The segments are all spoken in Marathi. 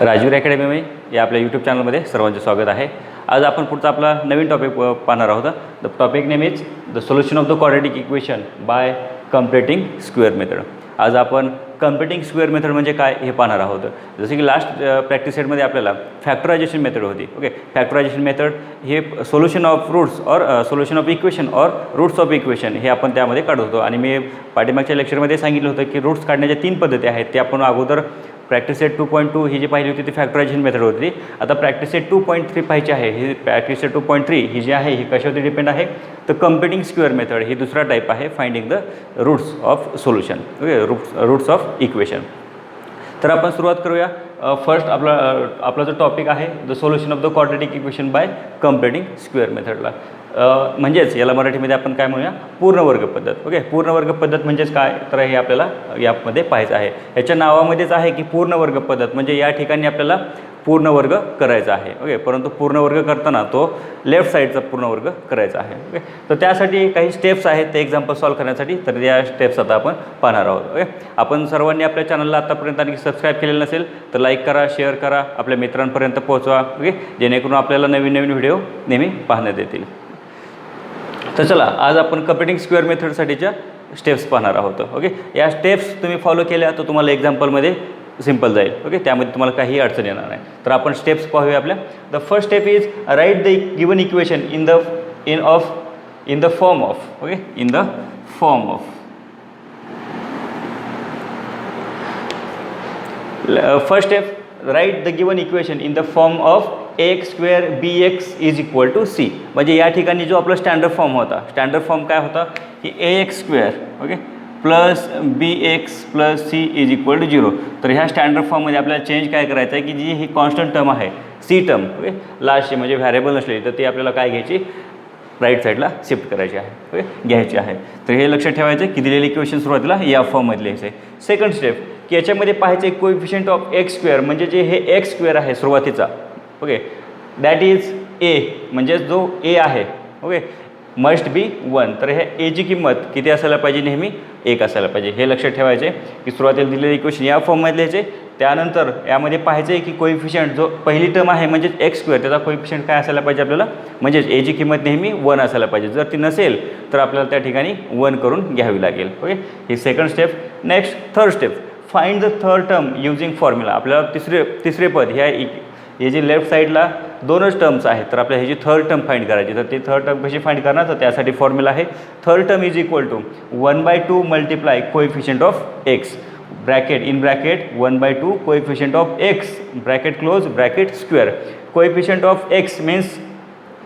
राजवीर अकॅडमी या आपल्या यूट्यूब चॅनलमध्ये सर्वांचे स्वागत आहे। आज आपण पुढचा आपला नवीन टॉपिक पाहणार आहोत। The topic name is the solution of the quadratic equation by computing square method. आज आपण कम्प्युटिंग स्क्वेअर मेथड म्हणजे काय हे पाहणार आहोत। जसे की लास्ट प्रॅक्टिस सेटमध्ये आपल्याला फॅक्टरायझेशन मेथड होती। ओके, फॅक्टरायझेशन मेथड हे सोल्युशन ऑफ रूट्स और सोल्युशन ऑफ इक्वेशन और रूट्स ऑफ इक्वेशन हे आपण त्यामध्ये काढत होतो। आणि मी पाठीमागच्या लेक्चरमध्ये सांगितलं होतं की रूट्स काढण्याच्या 3 पद्धती आहेत। ते आपण अगोदर प्रॅक्टिस सेट 2.2 ही जी पाहिली होती ती फॅक्टरायझेशन मेथड होती। आता प्रॅक्टिस सेट 2.3 पाहिजे आहे। ही प्रॅक्टिस सेट 2.3 ही जी आहे ही कशावरती डिपेंड आहे तर कम्प्युटिंग स्क्वेअर मेथड ही दुसरा टाईप आहे, finding the roots of solution. Okay, roots of equation. तर आपण सुरुवात करूया। फर्स्ट आपला जो टॉपिक आहे the solution of the quadratic equation by computing square मेथडला, म्हणजेच याला मराठीमध्ये आपण काय म्हणूया, पूर्णवर्ग पद्धत। ओके, पूर्णवर्ग पद्धत म्हणजेच काय तर हे आपल्याला यामध्ये पाहायचं आहे। याच्या नावामध्येच आहे की पूर्णवर्ग पद्धत, म्हणजे या ठिकाणी आपल्याला पूर्णवर्ग करायचा आहे। ओके, परंतु पूर्णवर्ग करताना तो लेफ्ट साईडचा पूर्णवर्ग करायचा आहे। ओके, तर त्यासाठी काही स्टेप्स आहेत ते एक्झाम्पल सॉल्व्ह करण्यासाठी, तर या स्टेप्स आता आपण पाहणार आहोत। ओके, आपण सर्वांनी आपल्या चॅनलला आतापर्यंत आणखी सबस्क्राईब केलेलं नसेल तर लाईक करा, शेअर करा, आपल्या मित्रांपर्यंत पोहोचवा। ओके, जेणेकरून आपल्याला नवीन नवीन व्हिडिओ नेहमी पाहण्यात येतील। तर चला, आज आपण कम्प्युटिंग स्क्वेअर मेथडसाठीच्या स्टेप्स पाहणार आहोत। ओके, या स्टेप्स तुम्ही फॉलो केल्या तर तुम्हाला एक्झाम्पलमध्ये सिंपल जाईल। ओके, त्यामध्ये तुम्हाला काही अडचण येणार नाही। तर आपण स्टेप्स पाहूया आपल्या। The first step is write the given equation in the form of. Okay, in the form of first step, write the given equation in the form of ax square bx is equal to c। म्हणजे या ठिकाणी जो आपला स्टँडर्ड फॉर्म होता, स्टँडर्ड फॉर्म काय होता की ax square okay plus bx plus c is equal to 0। तर ह्या स्टँडर्ड फॉर्ममध्ये आपल्याला चेंज काय करायचं आहे की जी ही कॉन्स्टंट टर्म आहे c टर्म, ओके लास्टची म्हणजे व्हॅरिएबल नसलेली, तर ती आपल्याला काय घ्यायची, राईट साईडला शिफ्ट करायची आहे। ओके, घ्यायची आहे। तर हे लक्षात ठेवायचं की दिलेली इक्वेशन सुरुवातीला या फॉर्ममध्ये लिहायचं आहे। सेकंड स्टेप की याच्यामध्ये पाहायचं आहे कोएफिशियंट ऑफ एक्स स्क्वेअर, म्हणजे जे हे एक्स स्क्वेअर आहे सुरुवातीचा, ओके दॅट इज ए, म्हणजे जो ए आहे ओके मस्ट बी 1। तर हे एची किंमत किती असायला पाहिजे, नेहमी 1 असायला पाहिजे। हे लक्षात ठेवायचे की सुरुवातीला दिलेले इक्वेशन या फॉर्ममध्ये लिहायचे। त्यानंतर यामध्ये पाहायचं आहे की कोएफिशियंट जो पहिली टर्म आहे म्हणजे एक्स स्क्वेअर, त्याचा कोएफिशियंट काय असायला पाहिजे आपल्याला, म्हणजेच एची किंमत नेहमी 1 असायला पाहिजे। जर ती नसेल तर आपल्याला त्या ठिकाणी 1 करून घ्यावी लागेल। Okay, he second step. Next third step, find the third term using formula. आपल्याला तिसरे पद हे जे लेफ्ट साईडला 2च टर्म्स आहेत, तर आपल्याला ह्याची थर्ड टर्म फाइंड करायची। तर ती थर्ड टर्म कशी फाइंड करणार, तर त्यासाठी फॉर्म्युला आहे third term is equal to 1/2 multiply coefficient of x bracket in bracket 1/2 coefficient of x bracket close bracket square. Coefficient of x means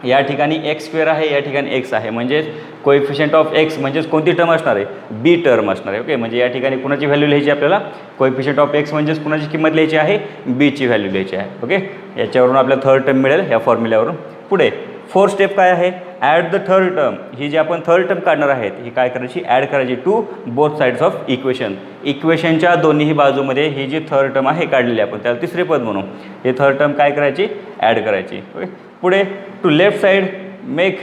या ठिकाणी एक्स स्क्वेअर आहे, या ठिकाणी एक्स आहे, म्हणजेच कोएफिशियंट ऑफ एक्स म्हणजेच कोणती टर्म असणार आहे, बी टर्म असणार आहे। ओके, म्हणजे या ठिकाणी कुणाची व्हॅल्यू लिहायची आपल्याला, कोएफिशियंट ऑफ एक्स म्हणजेच कुणाची किंमत लिहायची आहे, बीची व्हॅल्यू लिहायची आहे। ओके, याच्यावरून आपल्याला थर्ड टर्म मिळेल या फॉर्म्युल्यावरून। पुढे फोर्थ स्टेप काय आहे, ॲड द थर्ड टर्म। ही जी आपण थर्ड टर्म काढणार आहेत ही काय करायची, ॲड करायची to both sides of equation. इक्वेशनच्या दोन्ही बाजूमध्ये ही जी थर्ड टर्म आहे काढलेली आपण त्याला तिसरे पद म्हणू, हे थर्ड टर्म काय करायची, ॲड करायची। ओके, पुढे to left side make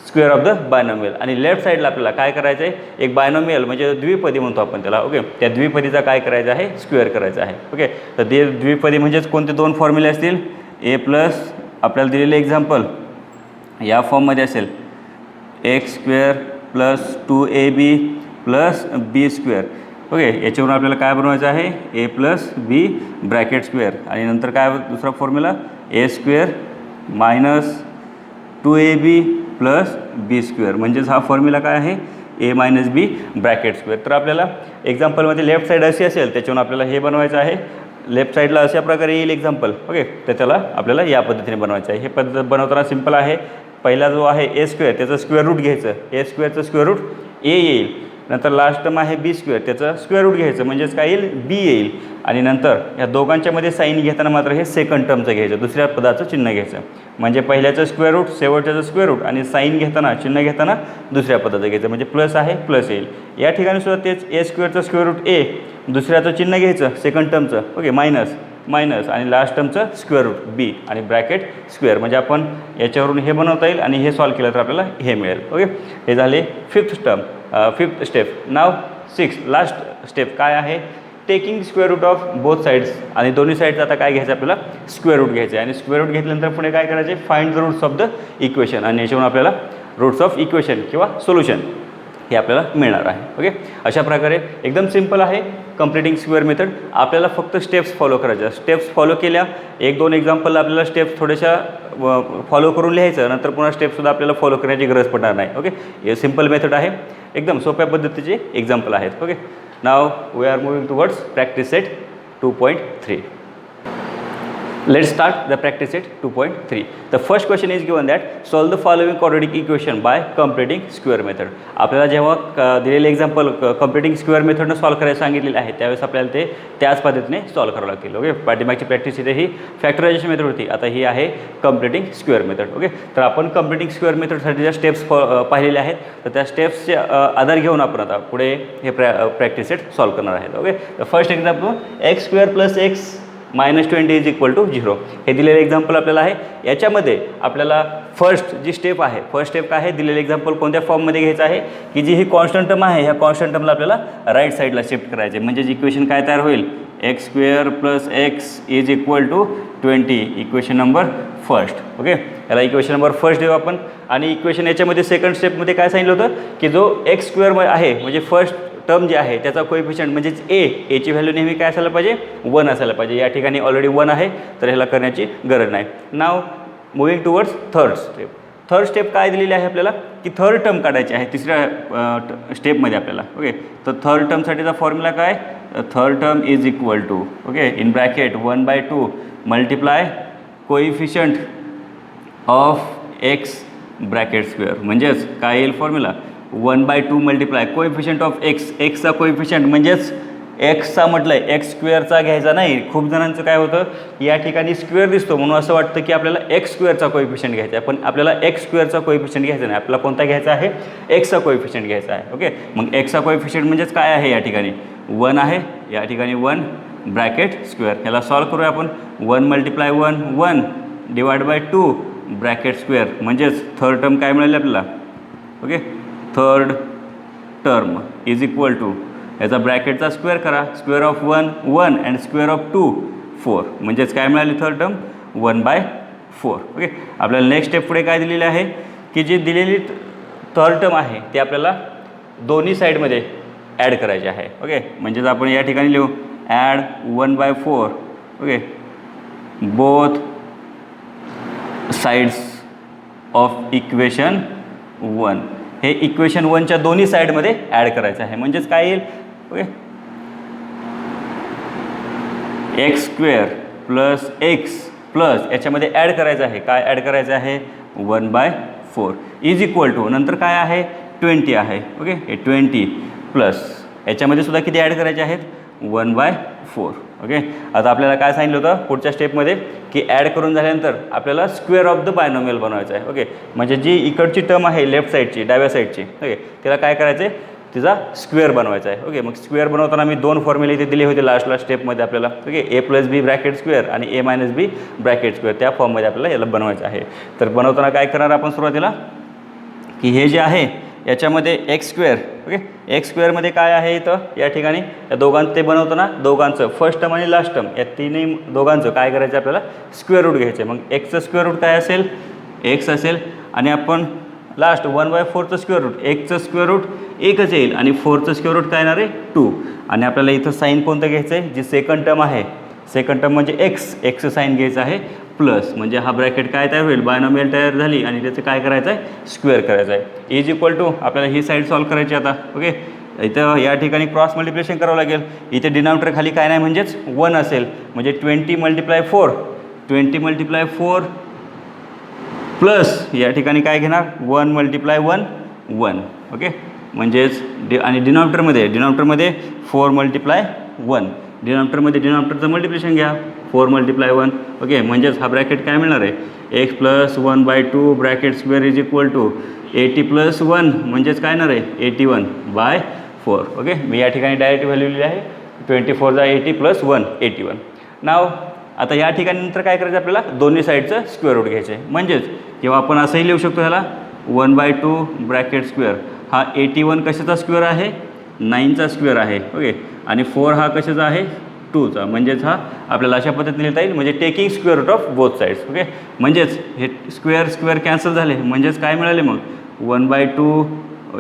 square of the binomial. आणि लेफ्ट साईडला आपल्याला काय करायचं आहे, एक बायनॉमियल म्हणजे द्विपदी म्हणतो आपण त्याला। ओके, त्या द्विपदीचा काय करायचं आहे, स्क्वेअर करायचा आहे। ओके, तर ते द्विपदी म्हणजेच कोणते दोन फॉर्म्युले असतील, ए प्लस आपल्याला दिलेले एक्झाम्पल या फॉर्ममध्ये असेल x square plus 2ab plus b square. Okay, याच्यावरून आपल्याला काय बनवायचं आहे, a plus b bracket square, आणि नंतर काय दुसरा formula a square minus 2ab plus b square, म्हणजेच हा फॉर्म्युला काय आहे, a minus b bracket square. तर आपल्याला एक्झाम्पलमध्ये लेफ्ट साईड अशी असेल त्याच्यावरून आपल्याला हे बनवायचं आहे, लेफ्ट साईडला अशा प्रकारे येईल एक्झाम्पल। ओके, तर त्याला आपल्याला या पद्धतीने बनवायचं आहे। हे पद्धत बनवताना सिंपल आहे। पहिला जो आहे ए स्क्वेअर त्याचं स्क्वेअर रूट घ्यायचं, ए स्क्वेअरचं स्क्वेअर रूट ए येईल, नंतर लास्ट टर्म आहे बी स्क्वेअर त्याचं स्क्वेअर रूट घ्यायचं म्हणजेच काय येईल, बी येईल, आणि नंतर या दोघांच्यामध्ये साईन घेताना मात्र हे सेकंड टर्मचं घ्यायचं, दुसऱ्या पदाचं चिन्ह घ्यायचं। म्हणजे पहिल्याचं स्क्वेअर रूट शेवटच्याचं स्क्वेअर रूट, आणि साईन घेताना चिन्ह घेताना दुसऱ्या पदाचं घ्यायचं, म्हणजे प्लस आहे प्लस येईल। या ठिकाणी सुद्धा तेच ए स्क्वेअरचं स्क्वेअर रूट ए, दुसऱ्याचं चिन्ह घ्यायचं सेकंड टर्मचं, ओके मायनस मायनस, आणि लास्ट टर्मचं स्क्वेअर रूट बी आणि ब्रॅकेट स्क्वेअर। म्हणजे आपण याच्यावरून हे बनवता येईल आणि हे सॉल्व केलं तर आपल्याला हे मिळेल। ओके, हे झाले fifth step. Now 6 last step काय आहे, taking square root of both sides, आणि दोन्ही साईड्स आता काय घ्यायचं आपल्याला स्क्वेअर रूट घ्यायचं आहे, आणि स्क्वेअर रूट घेतल्यानंतर पुढे काय करायचे find the roots of the equation, आणि याच्यावरून आपल्याला रूट्स ऑफ इक्वेशन किंवा सोल्युशन हे आपल्याला मिळणार आहे. ओके, अशा प्रकारे एकदम सिंपल आहे कम्प्लिटिंग स्क्वेअर मेथड. आपल्याला फक्त स्टेप्स फॉलो करायच्या, स्टेप्स फॉलो केल्या, 1-2 एक्झाम्पल आपल्याला स्टेप्स थोड्याशा फॉलो करून लिहायचं, नंतर पुन्हा स्टेप्ससुद्धा आपल्याला फॉलो करण्याची गरज पडणार नाही. ओके, हे सिंपल मेथड आहे, एकदम सोप्या पद्धतीचे एक्झाम्पल आहेत. Okay, now we are moving towards practice set 2.3. Let's start the practice set 2.3. The first question is given that solve the following quadratic equation by completing square method. आपल्याला जेव्हा दिलेले एक्झाम्पल कम्प्लिटिंग स्क्वेअर मेथडनं सॉल्व करायला सांगितलेले आहे त्यावेळेस आपल्याला ते त्याच पद्धतीने सॉल्व करावं लागतील. ओके, पाठीमागची प्रॅक्टिस इथे ही फॅक्टरायझेशन मेथड होती, आता ही आहे कम्प्लिटिंग स्क्वेअर मेथड. ओके, तर आपण कम्प्लिटिंग स्क्वेअर मेथडसाठी ज्या स्टेप्स पाहिलेले आहेत तर त्या स्टेप्सचे आधार घेऊन आपण आता पुढे हे प्रॅक्टिस सेट सॉल्व करणार आहेत. ओके, तर फर्स्ट एक्झाम्पल x² + x -20 = 0 हे दिलेलं एक्झाम्पल आपल्याला आहे. याच्यामध्ये आपल्याला फर्स्ट जी स्टेप आहे, फर्स्ट स्टेप काय आहे, दिलेलं एक्झाम्पल कोणत्या फॉर्ममध्ये घ्यायचं आहे की जी ही कॉन्स्टंट टर्म आहे, ह्या कॉन्स्टंट टर्मला आपल्याला राईट साईडला शिफ्ट करायचे, म्हणजे इक्वेशन काय तयार होईल x² + x = 20, equation number first. Okay, याला इक्वेशन नंबर फर्स्ट देऊ आपण. आणि इक्वेशन याच्यामध्ये सेकंड स्टेपमध्ये काय सांगितलं होतं की जो x² आहे म्हणजे फर्स्ट टर्म जे आहे त्याचा कोएफिशियंट म्हणजेच एची व्हॅल्यू नेहमी काय असायला पाहिजे 1 असायला पाहिजे. या ठिकाणी ऑलरेडी 1 आहे तर ह्याला करण्याची गरज नाही. Now moving towards third step. Third step काय दिलेली आहे आपल्याला की थर्ड टर्म काढायची आहे तिसऱ्या स्टेपमध्ये आपल्याला. ओके, तर थर्ड टर्मसाठीचा फॉर्म्युला काय, third term = okay in bracket 1/2 multiply coefficient of x bracket square, म्हणजेच काय येईल फॉर्म्युला 1/2 मल्टिप्लाय कोएफिशियंट ऑफ एक्सचा कोएफिशियंट म्हणजेच एक्सचा म्हटलं आहे x² घ्यायचा नाही. खूप जणांचं काय होतं या ठिकाणी स्क्वेअर दिसतो म्हणून असं वाटतं की आपल्याला x² कोएफिशियंट घ्यायचा आहे, पण आपल्याला x² कोएफिशियंट घ्यायचा नाही, आपल्याला कोणता घ्यायचा आहे एक्सचा कोएफिशियंट घ्यायचा आहे. ओके, मग एक्सचा कोएफिशियंट म्हणजेच काय आहे या ठिकाणी 1 आहे, या ठिकाणी 1 ब्रॅकेट स्क्वेअर. ह्याला सॉल्व करूया आपण. 1 × 1 1 / 2 ब्रॅकेट स्क्वेअर, म्हणजेच थर्ड टर्म काय मिळाली आपल्याला. ओके, थर्ड टर्म = याचा ब्रॅकेटचा स्क्वेअर करा, square of 1 1 and square of 2 4, म्हणजेच काय मिळाली थर्ड टर्म 1/4. ओके, आपल्याला नेक्स्ट स्टेप पुढे काय दिलेली आहे की जी दिलेली थर्ड टर्म आहे ती आपल्याला दोन्ही साईडमध्ये ॲड करायची आहे. ओके, म्हणजेच आपण या ठिकाणी लिहू add 1/4. Okay, both sides of equation 1, हे इक्वेशन 1च्या दोन्ही साईडमध्ये ॲड करायचं आहे, म्हणजेच काय येईल. ओके, x² + x याच्यामध्ये ॲड करायचं आहे, काय ॲड करायचं आहे 1/4 = नंतर काय आहे 20 आहे. ओके, हे 20 प्लस याच्यामध्ये सुद्धा किती ॲड करायचे आहेत 1/4. ओके, आता आपल्याला काय सांगितलं होतं पुढच्या स्टेपमध्ये की ॲड करून झाल्यानंतर आपल्याला स्क्वेअर ऑफ द बायनॉमियल बनवायचं आहे. ओके, म्हणजे जी इकडची टर्म आहे लेफ्ट साईडची डाव्या साईडची, ओके तिला काय करायचं आहे तिचा स्क्वेअर बनवायचा आहे. ओके, मग स्क्वेअर बनवताना मी 2 फॉर्म्युले इथे दिले होते लास्टला स्टेपमध्ये आपल्याला. Okay, a + b bracket square आणि a - b ब्रॅकेट स्क्वेअर, त्या फॉर्ममध्ये आपल्याला याला बनवायचं आहे. तर बनवताना काय करणार आपण सुरुवातीला की हे जे आहे याच्यामध्ये x². ओके, x² काय आहे इथं या ठिकाणी या दोघांचं ते बनवताना दोघांचं फर्स्ट टर्म आणि लास्ट टर्म या तिन्ही दोघांचं काय करायचं आपल्याला स्क्वेअर रूट घ्यायचं. मग एक्सचं स्क्वेअर रूट काय असेल x असेल, आणि आपण लास्ट 1/4चं स्क्वेअर रूट, एक्सचं स्क्वेअर रूट एकच येईल आणि 4चं स्क्वेअर रूट काय येणार आहे 2. आणि आपल्याला इथं साईन कोणतं घ्यायचं आहे जी सेकंड टर्म आहे, सेकंड टर्म म्हणजे एक्सचं साईन घ्यायचं आहे प्लस, म्हणजे हा ब्रॅकेट काय तयार होईल बायनॉमियल तयार झाली आणि त्याचं काय करायचं आहे स्क्वेअर करायचं आहे. = आपल्याला ही साईड सॉल्व करायची आता. ओके, इथं या ठिकाणी क्रॉस मल्टिप्लिकेशन करावं लागेल. इथे डिनॉमिनेटर खाली काय नाही म्हणजेच 1 असेल, म्हणजे 20 × 4 20 × 4 प्लस या ठिकाणी काय घेणार 1 × 1 1. ओके, म्हणजेच आणि डिनॉमिनेटरमध्ये 4 × 1, डिनॉमिनेटरचं मल्टिप्लिकेशन घ्या 4 × 1. ओके, म्हणजेच हा ब्रॅकेट काय मिळणार आहे x + 1/2 ब्रॅकेट स्क्वेअर = 80 + 1 म्हणजेच काय येणार आहे 81/4. ओके, मी या ठिकाणी डायरेक्ट व्हॅल्यू लिहिली आहे 24 × 80 + 1 81. नाव आता या ठिकाणी नंतर काय करायचं आपल्याला दोन्ही साईडचं स्क्वेअर रूट घ्यायचे, म्हणजेच किंवा आपण असंही लिहू शकतो ह्याला 1/2 ब्रॅकेट स्क्वेअर. हा 81 कशाचा स्क्वेअर आहे 9चा स्क्वेअर आहे ओके, आणि 4 हा कशाचा आहे 2चा, म्हणजेच हा आपल्याला अशा पद्धतीने लिहिता येईल, म्हणजे taking square root of both sides okay. म्हणजेच हे स्क्वेअर स्क्वेअर कॅन्सल झाले, म्हणजेच काय मिळाले मग 1/2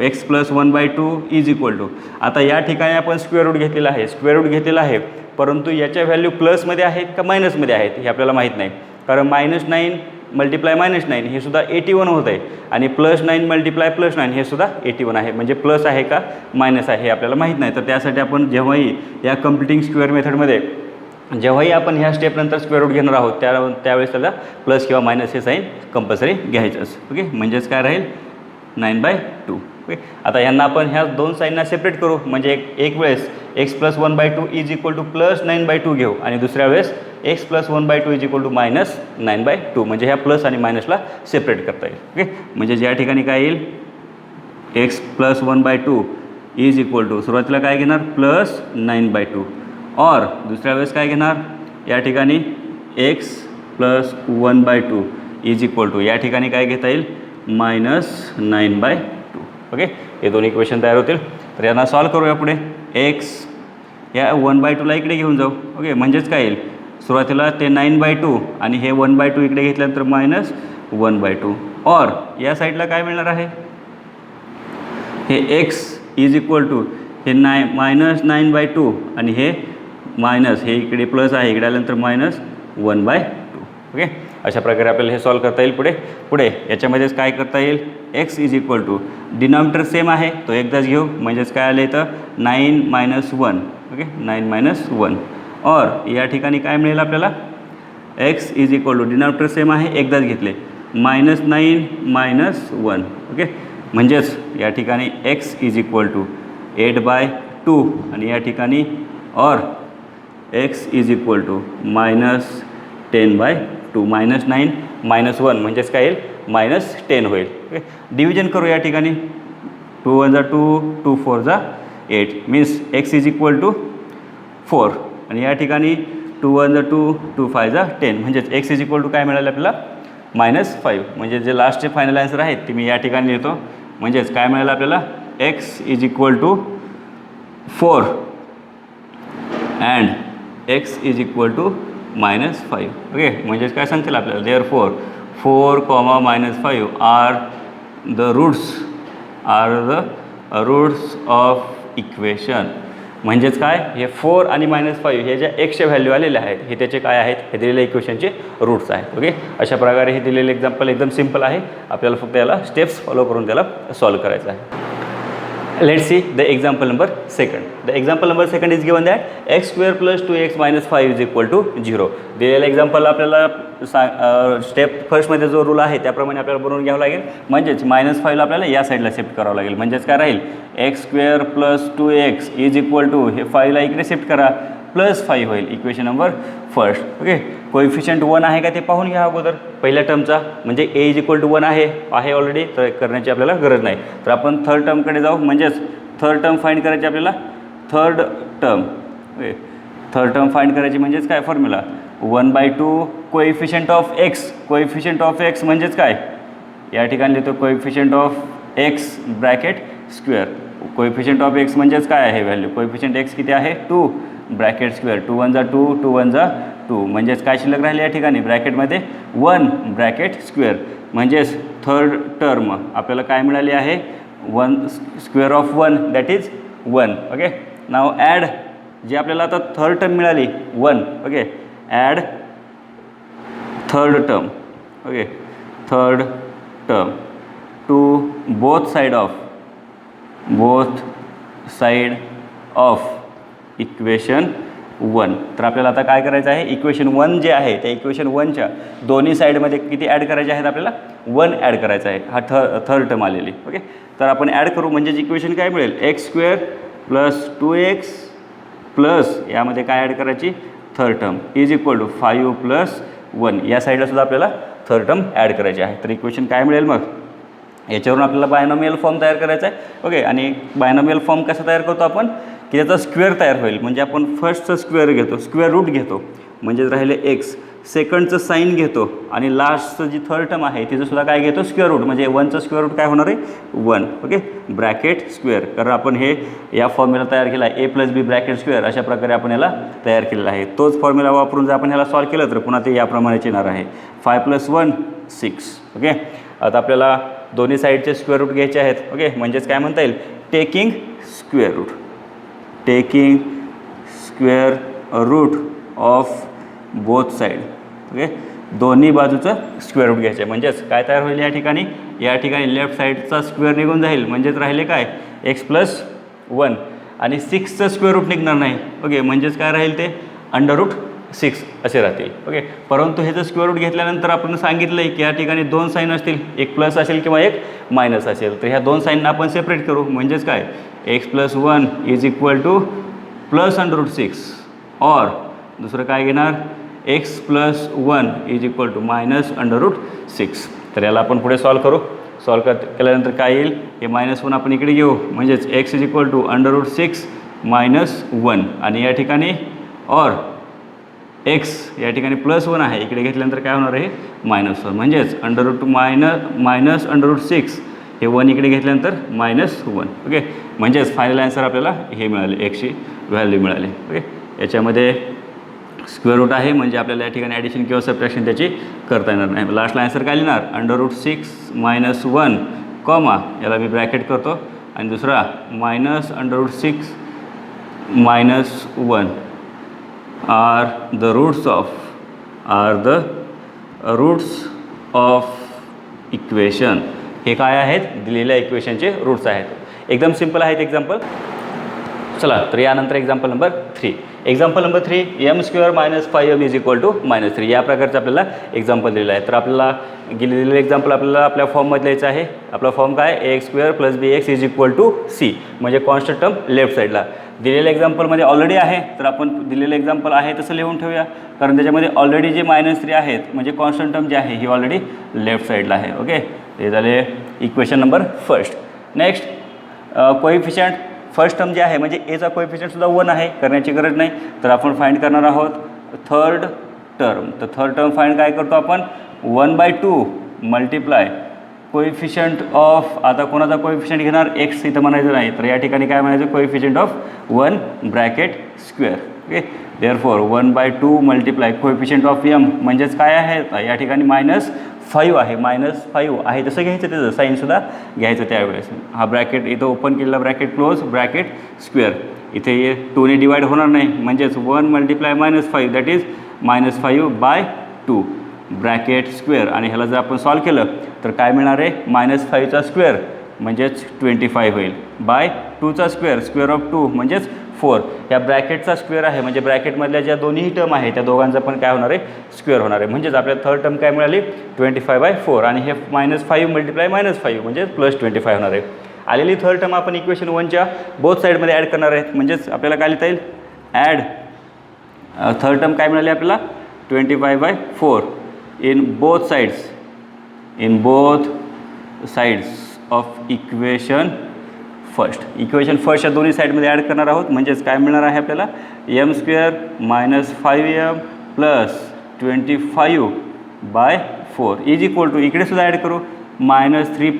x + 1/2 इज इक्वल टू. आता या ठिकाणी आपण स्क्वेअर रूट घेतलेला आहे, स्क्वेअर रूट घेतलेला आहे, परंतु याच्या व्हॅल्यू प्लसमध्ये आहेत का मायनसमध्ये आहेत हे आपल्याला माहीत नाही, कारण -9 मल्टिप्लाय -9 हे सुद्धा 81 होत आहे, आणि +9 मल्टिप्लाय +9 हे सुद्धा 81 आहे, म्हणजे प्लस आहे का मायनस आहे हे आपल्याला माहीत नाही. तर त्यासाठी आपण जेव्हाही या कम्प्लिटिंग स्क्वेअर मेथडमध्ये जेव्हाही आपण ह्या स्टेपनंतर स्क्वेअर रूट घेणार आहोत त्यावेळेस त्याला प्लस किंवा मायनस हे साईन कंपल्सरी घ्यायचंच ओके. म्हणजेच काय राहील 9/2 ओके. आता यांना आपण ह्या दोन साईनना सेपरेट करू, म्हणजे एक वेळेस x + 1/2 इज इक्वल टू +9/2 घेऊ, आणि दुसऱ्या वेळेस x + 1/2 इज इक्वल टू -9/2, म्हणजे ह्या प्लस आणि मायनसला सेपरेट करता येईल ओके. म्हणजे या ठिकाणी काय येईल x + 1/2 इज इक्वल टू सुरुवातीला काय घेणार +9/2, और दुसऱ्या वेळेस काय घेणार या ठिकाणी x + 1/2 इज इक्वल टू या ठिकाणी काय घेता येईल -9/2 ओके. हे दोन इक्वेशन तयार होतील. तर यांना सॉल्व करूया. पुढे x या 1/2ला इकडे घेऊन जाऊ ओके, म्हणजेच काय येईल सुरुवातीला ते 9/2 आणि हे 1/2 इकडे घेतल्यानंतर -1/2, और या साईडला काय मिळणार आहे हे x इज इक्वल टू हे -9/2 आणि हे मायनस हे इकडे प्लस आहे, इकडे आल्यानंतर -1/2 ओके. अशा प्रकारे आपल्याला हे सॉल्व करता येईल. पुढे याच्यामध्येच काय करता येईल x is equal to denominator same आहे तो एकदाच घेऊ, म्हणजेच काय आलं इथं 9 - 1 ओके, 9 - 1, और या ठिकाणी काय मिळेल आपल्याला x is equal to denominator same आहे एकदाच घेतले -9 - 1 ओके. म्हणजेच या ठिकाणी x इज इक्वल टू 8/2 आणि या ठिकाणी और x इज इक्वल टू -10/2 -9 - 1 म्हणजेच काय येईल -10 होईल ओके. डिव्हिजन करू या ठिकाणी 2 × 2 2 4 8 means x is equal to 4 आणि या ठिकाणी 2 × 2 2 5 10 म्हणजेच x इज इक्वल टू काय मिळालं आपल्याला -5. म्हणजे जे लास्टचे फायनल आन्सर आहेत ते मी या ठिकाणी लिहितो. म्हणजेच काय मिळालं आपल्याला x is equal to 4 and x is equal to -5 okay. म्हणजेच काय सांगतील आपल्याला therefore 4, -5 are the roots of equation. म्हणजेच काय हे 4 आणि -5 हे ज्या एक्सच्या व्हॅल्यू आलेल्या आहेत हे त्याचे काय आहेत हे दिलेल्या इक्वेशनचे रूट्स आहेत ओके. अशा प्रकारे हे दिलेले एक्झाम्पल एकदम सिम्पल आहे, आपल्याला फक्त याला स्टेप्स फॉलो करून त्याला सॉल्व करायचं आहे. Let's see the example number 2. The example number 2 is given that x² + 2x - 5 is equal to 0. दिलेलं एक्झाम्पल आपल्याला स्टेप फर्स्टमध्ये जो रूल आहे त्याप्रमाणे आपल्याला बनवून घ्यावं लागेल. म्हणजेच -5ला आपल्याला या साईडला शिफ्ट करावं लागेल. म्हणजेच काय राहील x² + 2x is equal to हे 5ला इकडे शिफ्ट करा +5 होईल equation number first okay. Coefficient 1 आहे का ते पाहून घ्या अगोदर पहिल्या टर्मचा, म्हणजे a इज इक्वल टू 1 आहे ऑलरेडी, तर करण्याची आपल्याला गरज नाही. तर आपण थर्ड टर्मकडे जाऊ. म्हणजेच थर्ड टर्म फाइंड करायची आपल्याला. थर्ड टर्म फाइंड करायची म्हणजेच काय फॉर्म्युला 1/2 कोएफिशियंट ऑफ x म्हणजेच काय या ठिकाणी लिहितो coefficient of x bracket square. Coefficient of x म्हणजेच काय आहे व्हॅल्यू कोएफिशियंट x किती आहे 2 ब्रॅकेट स्क्वेअर 2 × 2 2 × 2 म्हणजेच काय शिल्लक राहिले या ठिकाणी ब्रॅकेटमध्ये 1 ब्रॅकेट स्क्वेअर. म्हणजेच थर्ड टर्म आपल्याला काय मिळाली आहे 1 square of 1 that is 1 okay. Now add जी आपल्याला आता थर्ड टर्म मिळाली 1 okay, add third term to both side of equation 1. तर आपल्याला आता काय करायचं आहे इक्वेशन 1 जे आहे त्या इक्वेशन 1च्या दोन्ही साईडमध्ये किती ॲड करायचे आहेत आपल्याला 1 ॲड करायचा आहे. हा थर्ड टर्म आलेली ओके. तर आपण ॲड करू म्हणजेच इक्वेशन काय मिळेल x² + 2x प्लस यामध्ये काय ॲड करायची third term is equal to 5 + 1 या साईडला सुद्धा आपल्याला थर्ड टर्म ॲड करायची आहे. तर इक्वेशन काय मिळेल मग याच्यावरून आपल्याला बायनॉमियल फॉर्म तयार करायचा आहे ओके. आणि बायनॉमियल फॉर्म कसा तयार करतो आपण की त्याचा स्क्वेअर तयार होईल. म्हणजे आपण फर्स्टचा स्क्वेअर घेतो स्क्वेअर रूट घेतो म्हणजेच राहिले x सेकंडचं साईन घेतो आणि लास्टचं जी थर्ड टर्म आहे तिचं सुद्धा काय घेतो स्क्वेअर रूट, म्हणजे 1चं स्क्वेअर रूट काय होणार आहे 1. ओके, ब्रॅकेट स्क्वेअर, कारण आपण हे या फॉर्म्युला तयार केला आहे a+b ब्रॅकेट स्क्वेअर, अशा प्रकारे आपण याला तयार केलेला आहे. तोच फॉर्म्युला वापरून जर आपण ह्याला सॉल्व केलं तर पुन्हा ते याप्रमाणेच येणार आहे 5 + 1 6. ओके, आता आपल्याला दोन्ही साईडचे स्क्वेअर रूट घ्यायचे आहेत. ओके, म्हणजेच काय म्हणता येईल taking square root, taking square root of both side. Okay, दोन्ही बाजूचं स्क्वेअर रूट घ्यायचं आहे. म्हणजेच काय तयार होईल या ठिकाणी लेफ्ट साईडचा स्क्वेअर निघून जाईल, म्हणजेच राहिले काय x+1 आणि 6चं स्क्वेअर रूट निघणार नाही. ओके, म्हणजेच काय राहील ते √6 असे राहतील. ओके, परंतु ह्याचं स्क्वेअर रूट घेतल्यानंतर आपण सांगितलं आहे की या ठिकाणी दोन साईन असतील, एक प्लस असेल किंवा एक मायनस असेल. तर ह्या दोन साईनना आपण सेपरेट करू, म्हणजेच काय x+1 = +√6 और दुसरं काय घेणार x+1 = -√6. तर याला आपण पुढे सॉल्व करू. सॉल्व केल्यानंतर काय येईल हे -1 आपण इकडे घेऊ, म्हणजेच x = √6 - 1 आणि या ठिकाणी और x या ठिकाणी +1 आहे, इकडे घेतल्यानंतर काय होणार आहे -1, म्हणजेच -√6 हे 1 इकडे घेतल्यानंतर -1. ओके, म्हणजेच फायनल आन्सर आपल्याला हे मिळाले, x ची व्हॅल्यू मिळाली. ओके, याच्यामध्ये स्क्वेअर रूट आहे म्हणजे आपल्याला या ठिकाणी ॲडिशन किंवा सबट्रॅक्शन त्याची करता येणार नाही. लास्टला आन्सर काय लिहिणार √6 - 1 कॉमा, याला मी ब्रॅकेट करतो आणि दुसरा -√6 - 1 are the roots of equation. हे काय आहेत दिलेल्या इक्वेशनचे रूट्स आहेत. एकदम सिंपल आहेत एक्झाम्पल. चला तर यानंतर example number 3. Example number 3 m² - 5m = -3 या प्रकारचं आपल्याला एक्झाम्पल दिलेलं आहे. तर आपल्याला दिलेलं एक्झाम्पल आपल्याला आपल्या फॉर्ममध्ये लिहायचं आहे. आपला फॉर्म काय ax² + bx = c, म्हणजे कॉन्स्टंट टर्म लेफ्ट साईडला. दिलेल्या एक्झाम्पलमध्ये ऑलरेडी आहे, तर आपण दिलेलं एक्झाम्पल आहे तसं लिहून ठेवूया, कारण त्याच्यामध्ये ऑलरेडी जे -3 आहेत म्हणजे कॉन्स्टंट टर्म जे आहे ही ऑलरेडी लेफ्ट साईडला आहे. ओके, ते झाले equation number first. Next coefficient first term जे आहे म्हणजे एचा कोइफिशियंटसुद्धा 1 आहे, करण्याची गरज नाही. तर आपण फाइंड करणार आहोत थर्ड टर्म. तर थर्ड टर्म फाइंड काय करतो आपण 1/2 मल्टिप्लाय कोइफिशियंट ऑफ, आता कोणाचा कोइफिशियंट घेणार x इथं म्हणायचं नाही, तर या ठिकाणी काय म्हणायचं coefficient of 1 bracket square. Okay, therefore 1/2 multiply coefficient of m म्हणजेच काय आहे या ठिकाणी -5 आहे, -5 आहे तसं घ्यायचं, त्याचं साईनसुद्धा घ्यायचं त्यावेळेस. हा ब्रॅकेट इथं ओपन केलेला ब्रॅकेट क्लोज ब्रॅकेट स्क्वेअर, इथे हे 2ने डिवाइड होणार नाही, म्हणजेच 1 × -5 दॅट इज -5/2 ब्रॅकेट स्क्वेअर. आणि ह्याला जर आपण सॉल्व केलं तर काय मिळणार आहे -5चा स्क्वेअर म्हणजेच 25 होईल, /2चा स्क्वेअर स्क्वेअर ऑफ 2 म्हणजेच 4. या ब्रॅकेटचा स्क्वेअर आहे म्हणजे ब्रॅकेटमधल्या ज्या दोन्ही टर्म आहे त्या दोघांचा पण काय होणार आहे स्क्वेअर होणार आहे. म्हणजेच आपल्याला थर्ड टर्म काय मिळाली 25/4 आणि हे -5 × -5 म्हणजे +25 होणार आहे. आलेली थर्ड टर्म आपण इक्वेशन 1च्या बोथ साईडमध्ये ॲड करणार आहेत. म्हणजेच आपल्याला काय लिहिता येईल ॲड थर्ड टर्म काय मिळाली आपल्याला 25/4 in both sides of equation first. Equation फर्स्टच्या दोन्ही साईडमध्ये ॲड करणार आहोत. म्हणजेच काय मिळणार आहे आपल्याला m² - 5m + 25/4 = इकडे सुद्धा ॲड करू -3 +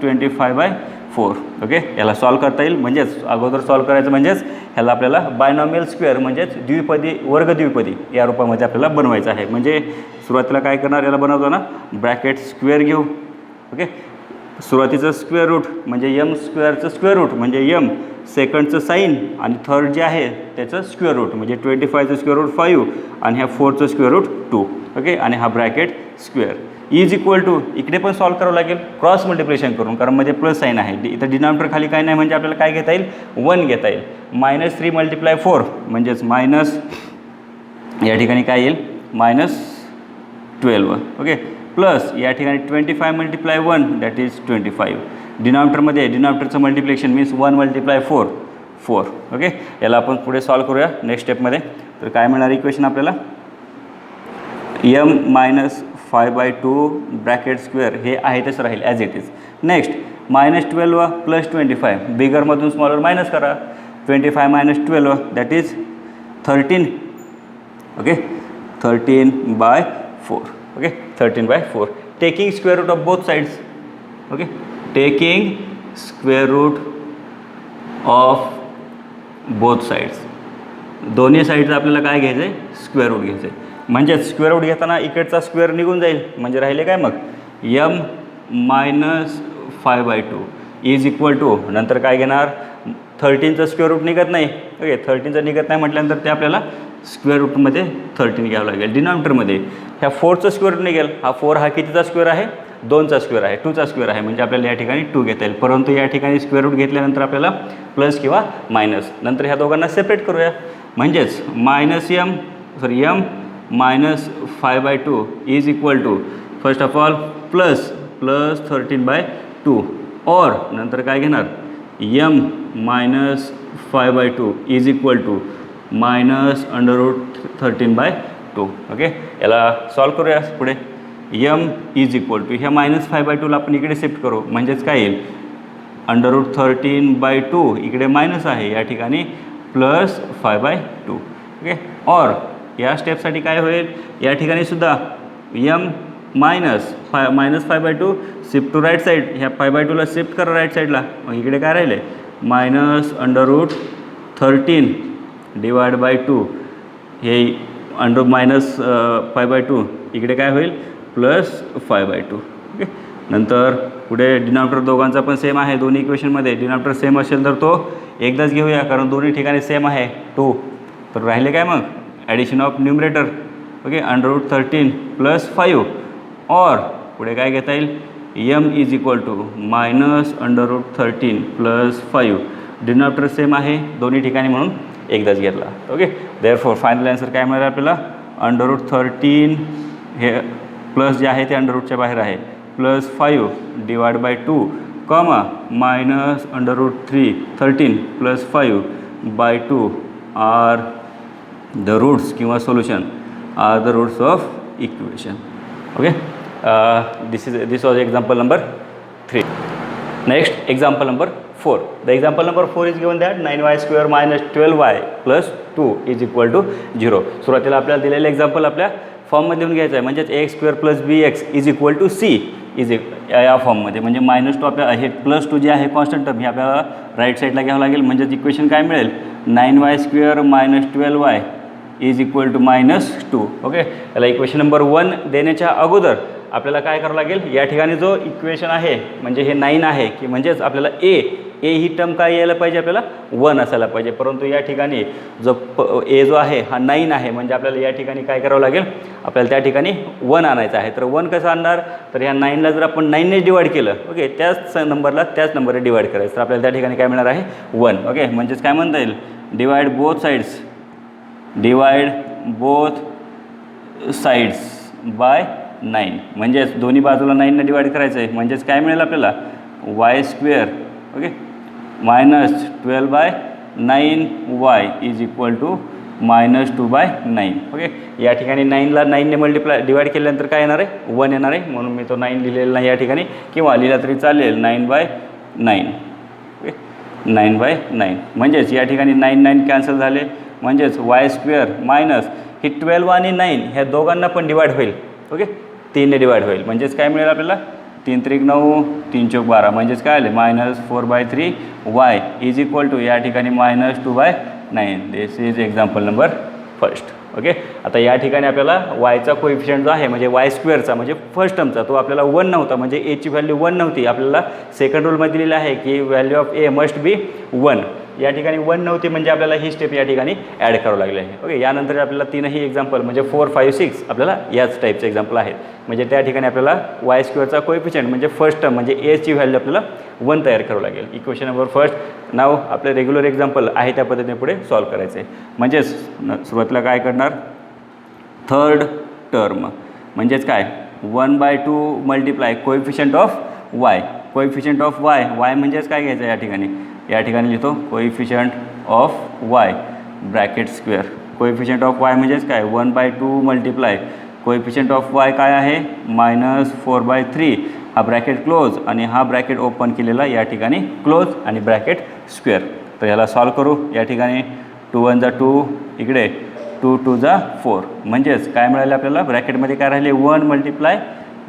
25/4. ओके, याला सॉल्व करता येईल. म्हणजेच अगोदर सॉल्व करायचं म्हणजेच ह्याला आपल्याला बायनॉमियल स्क्वेअर म्हणजेच वर्ग द्विपदी या रूपामध्ये आपल्याला बनवायचं आहे. म्हणजे सुरुवातीला काय करणार याला बनवताना ब्रॅकेट स्क्वेअर घेऊ. ओके, सुरुवातीचं स्क्वेअर रूट म्हणजे m² स्क्वेअर रूट म्हणजे m, सेकंडचं साईन आणि थर्ड जे आहे त्याचं स्क्वेअर रूट म्हणजे 25चं स्क्वेअर रूट 5 आणि ह्या 4चं स्क्वेअर रूट 2. ओके, आणि हा ब्रॅकेट स्क्वेअर = इकडे पण सॉल्व करावं लागेल क्रॉस मल्टिप्लिकेशन करून, कारण मध्ये प्लस साईन आहे. इथं डिनॉमिनेटर खाली काय नाही म्हणजे आपल्याला काय घेता येईल 1 घेता येईल. -3 × 4 म्हणजेच मायनस या ठिकाणी काय येईल -12. ओके, प्लस या ठिकाणी 25 × 1 दॅट इज 25. डिनॉमिनेटरचं मल्टिप्लिकेशन मीन्स 1 × 4. ओके, याला आपण पुढे सॉल्व करूया नेक्स्ट स्टेपमध्ये. तर काय मिळणार इक्वेशन आपल्याला m - 5/2 ब्रॅकेट स्क्वेअर हे आहे तसं राहील ॲज इट इज. नेक्स्ट -12 + 25 बिगरमधून स्मॉलर मायनस करा 25 - 12 that is 13. Okay, 13/4. Okay, 13/4. Taking square root of both sides. Okay, taking square root of both sides. दोन्ही साईडचं आपल्याला काय घ्यायचं आहे, स्क्वेअर रूट घ्यायचं आहे. म्हणजेच स्क्वेअर रूट घेताना इकडचा स्क्वेअर निघून जाईल, म्हणजे राहिले काय मग m - 5/2 इज इक्वल टू, नंतर काय घेणार 13चं स्क्वेअर रूट निघत नाही. ओके, 13चं निघत नाही म्हटल्यानंतर ते आपल्याला स्क्वेअर रूटमध्ये 13 घ्यावं लागेल. डिनॉमिनेटरमध्ये ह्या 4चं स्क्वेअर रूट निघेल. हा 4 हा कितीचा स्क्वेअर आहे, 2चा स्क्वेअर आहे, 2चा स्क्वेअर आहे, म्हणजे आपल्याला या ठिकाणी 2 घेता येईल. परंतु या ठिकाणी स्क्वेअर रूट घेतल्यानंतर आपल्याला प्लस किंवा मायनस, नंतर ह्या दोघांना सेपरेट करूया. म्हणजेच m - 5/2 is equal to first of all plus 13/2 और नंतर काय घेणार m - 5/2 is equal to -√13/2. Okay, याला सॉल्व करूया. पुढे m इज इक्वल टू ह्या -5/2 ला आपण इकडे शिफ्ट करू, म्हणजेच काय येईल √13/2 इकडे मायनस आहे, या ठिकाणी प्लस 5/2. ओके, और या स्टेपसाठी काय होईल, या ठिकाणी सुद्धा m -5/2 shift to right side, ह्या 5/2ला शिफ्ट करा राईट साईडला, मग इकडे काय राहिले -√13/2 हे -5/2 इकडे काय होईल प्लस 5/2. ओके, नंतर पुढे डिनॉमिनेटर दोघांचा पण सेम आहे. दोन्ही इक्वेशनमध्ये डिनॉमिनेटर सेम असेल तर तो एकदाच घेऊया, कारण दोन्ही ठिकाणी सेम आहे 2. तर राहिले काय मग ॲडिशन ऑफ न्यूमरेटर. ओके, √13 + 5 और पुढे काय घेता येईल m is equal to -√13 + 5. Denominator same आहे दोन्ही ठिकाणी म्हणून एकदाच घेतला. ओके, देअरफॉर फायनल आन्सर काय मिळालं आपल्याला √13 हे प्लस जे आहे ते अंडररूटच्या बाहेर आहे, plus 5/2 comma -√13 + 5/2 are the roots किंवा solution are the roots of equation. Okay, this was example number 3. Next example number 4. The example number 4 is given that 9y² - 12y + 2 is equal to 0. सुरुवातीला आपल्याला दिलेलं एक्झाम्पल आपल्या फॉर्ममध्ये लिहून घ्यायचं आहे, म्हणजेच a² + bx is equal to c is या फॉर्ममध्ये. म्हणजे -2 आपल्याला हे +2 जे आहे कॉन्स्टंट टर्म हे आपल्याला राईट साईडला घ्यावं लागेल. म्हणजेच इक्वेशन काय मिळेल 9y² - 12y is equal to -2. Okay, याला इक्वेशन नंबर 1 देण्याच्या अगोदर आपल्याला काय करावं लागेल, या ठिकाणी जो इक्वेशन आहे म्हणजे हे 9 आहे की म्हणजेच आपल्याला ए ही टर्म काय यायला पाहिजे, आपल्याला 1 असायला पाहिजे. परंतु या ठिकाणी जो ए जो आहे हा 9 आहे, म्हणजे आपल्याला या ठिकाणी काय करावं लागेल, आपल्याला त्या ठिकाणी 1 आणायचं आहे. तर 1 कसं आणणार, तर ह्या 9ला जर आपण 9ने डिवाईड केलं, ओके, त्याच नंबरने डिवाईड करायचं, तर आपल्याला त्या ठिकाणी काय मिळणार आहे 1. ओके, म्हणजेच काय म्हणता येईल डिवाईड बोथ साईड्स बाय 9. म्हणजेच दोन्ही बाजूला 9ने डिवाईड करायचं आहे, म्हणजेच काय मिळेल आपल्याला y², okay, -12/9y is equal to -2/9. Okay, या ठिकाणी 9ला 9ने डिवाईड केल्यानंतर काय येणार आहे 1 येणार आहे, म्हणून मी तो 9 लिहिलेला नाही या ठिकाणी, किंवा लिहिला तरी चालेल 9/9. ओके, 9/9. म्हणजेच या ठिकाणी 9 कॅन्सल झाले, म्हणजेच y² मायनस ही 12 आणि 9 ह्या दोघांना पण डिवाईड होईल. ओके, 3ने डिवाईड होईल, म्हणजेच काय मिळेल आपल्याला 3 त्रिक 9, 3 चौक 12, म्हणजेच काय आले -4/3y इज इक्वल टू या ठिकाणी -2/9. दिस इज एक्झाम्पल नंबर 1. ओके, आता या ठिकाणी आपल्याला वायचा कोइफिशियंट जो आहे म्हणजे y² म्हणजे फर्स्ट टर्मचा तो आपल्याला 1 नव्हता, म्हणजे एची व्हॅल्यू 1 नव्हती. आपल्याला सेकंड रूलमध्ये दिलेलं आहे की value of A must be 1. या ठिकाणी 1 नव्हती, म्हणजे आपल्याला ही स्टेप या ठिकाणी ॲड करावं लागली आहे. ओके, यानंतर आपल्याला 3ही एक्झाम्पल म्हणजे 4, 5, 6 आपल्याला याच टाईपचे एक्झाम्पल आहेत. म्हणजे त्या ठिकाणी आपल्याला y² कोइफिशियंट म्हणजे फर्स्ट टर्म म्हणजे एची व्हॅल्यू आपल्याला 1 तयार करावं लागेल. इक्वेशन नंबर 1 नाव आपले रेग्युलर एक्झाम्पल आहे त्या पद्धतीने पुढे सॉल्व करायचं आहे. म्हणजेच सुरुवातीला काय करणार थर्ड टर्म, म्हणजेच काय 1/2 multiply coefficient of y. Coefficient of y म्हणजेच काय घ्यायचं या ठिकाणी लिहितो coefficient of y bracket square. Coefficient of y म्हणजेच काय 1/2 मल्टिप्लाय कोइफिशियंट ऑफ y काय आहे -4/3. हा ब्रॅकेट क्लोज आणि हा ब्रॅकेट ओपन केलेला या ठिकाणी क्लोज आणि ब्रॅकेट स्क्वेअर. तर याला सॉल्व करू. या ठिकाणी 2 × 2 इकडे 2 2 जा 4 म्हणजेच काय मिळाले आपल्याला ब्रॅकेटमध्ये काय राहिले 1 मल्टिप्लाय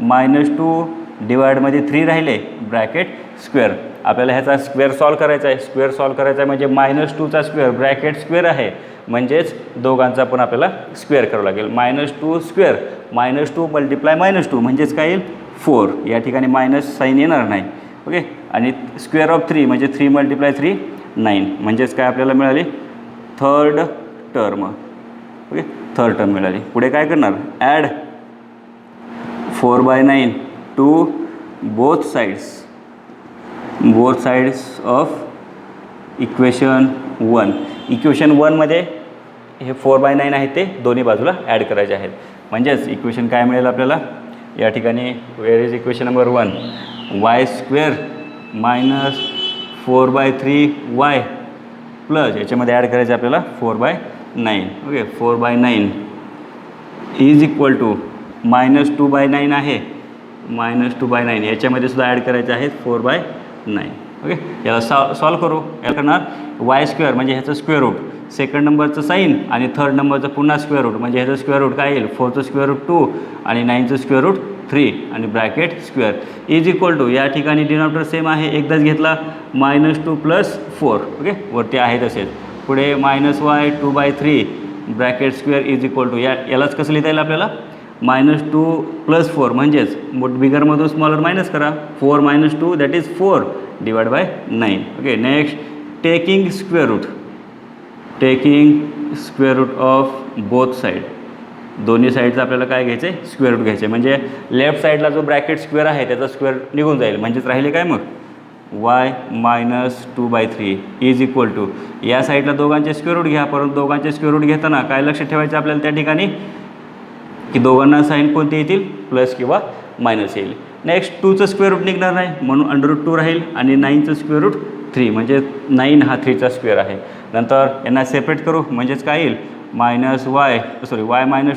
-2 डिवाइडमध्ये 3 राहिले ब्रॅकेट स्क्वेअर. आपल्याला ह्याचा स्क्वेअर सॉल्व करायचा आहे. स्क्वेअर सॉल्व करायचा आहे म्हणजे -2चा स्क्वेअर ब्रॅकेट स्क्वेअर आहे म्हणजेच दोघांचा पण आपल्याला स्क्वेअर करावं लागेल. -2 स्क्वेअर -2 मल्टिप्लाय -2 म्हणजेच काय येईल 4. या ठिकाणी मायनस साईन येणार नाही. ओके. आणि स्क्वेअर ऑफ 3 म्हणजे 3 मल्टिप्लाय 3 9 म्हणजेच काय आपल्याला मिळाली third term. Okay. Third term मिळाली. पुढे काय करणार add 4/9 to both sides of equation 1. Equation 1मध्ये हे 4/9 आहे ते दोन्ही बाजूला ॲड करायचे आहेत. म्हणजेच इक्वेशन काय मिळेल आपल्याला या ठिकाणी where is equation number 1 y² - 4/3y plus याच्यामध्ये ॲड करायचं आपल्याला 4/9. ओके. 4/9 इज इक्वल टू -2/9 आहे -2/9 याच्यामध्ये सुद्धा ॲड करायचं आहे 4/9. ओके. याला सॉल्व करू. याला करणार y² म्हणजे ह्याचं स्क्वेअर रूट, सेकंड नंबरचं साईन आणि थर्ड नंबरचं पुन्हा स्क्वेअर रूट म्हणजे ह्याचं स्क्वेअर रूट काय येईल 4चं स्क्वेअर रूट 2 आणि 9चं स्क्वेअर रूट 3 आणि bracket square is equal to या ठिकाणी डिनॉमिनेटर सेम आहे एकदाच घेतला -2 + 4. ओके. वरती आहे तसेच. पुढे -y 2/3 bracket square is equal to यालाच कसं लिहिता येईल आपल्याला -2 + 4 म्हणजेच बिगरमधून स्मॉलर मायनस करा 4 - 2 that is 4 /9. Okay. Next taking square root of both side. दोन्ही साईडचं आपल्याला काय घ्यायचं आहे स्क्वेअर रूट घ्यायचे म्हणजे लेफ्ट साईडला जो ब्रॅकेट स्क्वेअर आहे त्याचा स्क्वेअर निघून जाईल म्हणजेच राहिले काय मग y - 2/3 इज इक्वल टू या साईडला दोघांचे स्क्वेअर रूट घ्या. परंतु दोघांचे स्क्वेअर रूट घेताना काय लक्ष ठेवायचं आपल्याला त्या ठिकाणी की दोघांना साईन कोणते येतील प्लस किंवा मायनस येईल. नेक्स्ट 2चं स्क्वेअर रूट निघणार नाही म्हणून √2 राहील आणि 9चं स्क्वेअर रूट 3 म्हणजे 9 हा 3चा स्क्वेअर आहे. नंतर यांना सेपरेट करू म्हणजेच काय येईल y -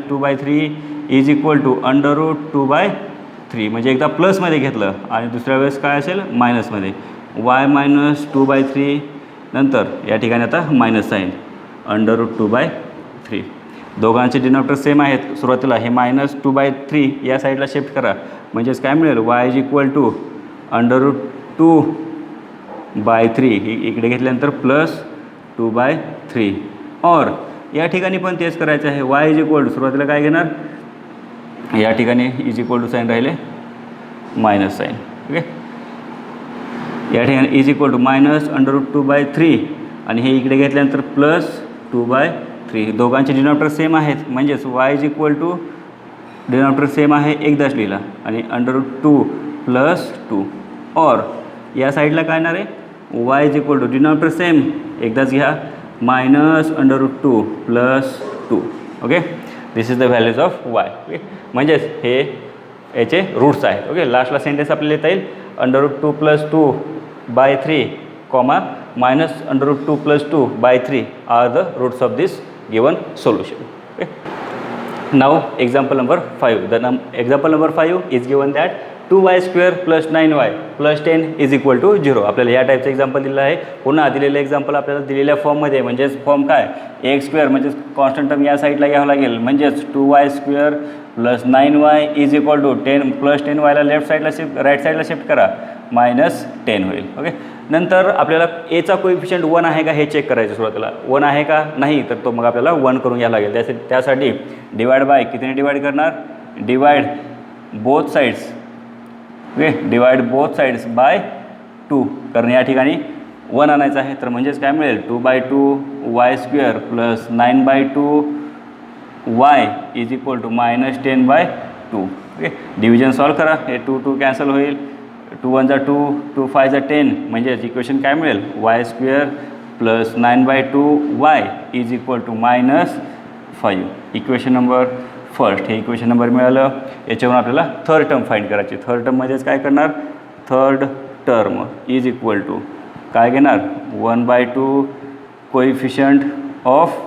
2/3 इज इक्वल टू √2/3 म्हणजे एकदा प्लसमध्ये घेतलं आणि दुसऱ्या वेळेस काय असेल मायनसमध्ये y - 2/3 नंतर या ठिकाणी आता मायनस साईन √2/3. दोघांचे डिनॉमिनेटर सेम आहेत. सुरुवातीला हे -2/3 या साईडला शिफ्ट करा म्हणजेच काय मिळेल y इज इक्वल टू √2/3 इकडे घेतल्यानंतर +2/3 और या ठिकाणी पण तेच करायचं आहे. y इज इक्वल टू सुरुवातीला काय घेणार या ठिकाणी इज इक्वल टू साईन राहिले मायनस साईन. ओके. या ठिकाणी इज इक्वल टू -√2/3 आणि हे इकडे घेतल्यानंतर +2/3. दोघांचे डिनॉमिनेटर सेम आहेत म्हणजेच y is equal to denominator same आहे एकदाच लिहिला आणि √2 + 2 और या साईडला काय येणार आहे y is equal to denominator same एकदाच घ्या -√2 + 2. Okay. This is the values of y. Okay. म्हणजेच हे याचे रूट्स आहेत. ओके. लास्टला सेंटेन्स आपल्याला लिहिता येईल √2 + 2/3 -√2 + 2/3 are the roots of this given solution. Okay. Now example number 5. Example number 5 is given that 2y² + 9y + 10 is equal to 0. आपल्याला या टाईपचं एक्झाम्पल दिलेलं आहे. पुन्हा दिलेलं एक्झाम्पल आपल्याला दिलेल्या फॉर्ममध्ये म्हणजेच फॉर्म काय x² म्हणजेच कॉन्स्टंट टर्म या साईडला घ्यावं लागेल म्हणजेच 2y² + 9y is equal to 10 + 10yला लेफ्ट साईडला राईट साईडला शिफ्ट करा -10 होईल. ओके. नंतर आपल्याला एचा कोइफिशियंट 1 आहे का हे चेक करायचं. सुरुवातीला 1 आहे का नाही तर तो मग आपल्याला 1 करून घ्यावं लागेल. त्यासाठी डिवाइड बाय कितीने डिवाइड करणार divide both sides. Okay. Divide both sides by 2 कारण या ठिकाणी 1 आणायचं आहे तर म्हणजेच काय मिळेल 2/2 y² + 9/2 y is equal to -10/2. Okay. Division solve करा. हे 2 2 कॅन्सल होईल 2 1 = 2 2 5 = 10 म्हणजेच इक्वेशन काय मिळेल y² + 9/2 y is equal to -5. Equation number first हे इक्वेशन नंबर मिळालं. याच्यावरून आपल्याला थर्ड टर्म फाईंड करायची. थर्ड टर्ममध्येच काय करणार third term is equal to काय घेणार 1/2 coefficient of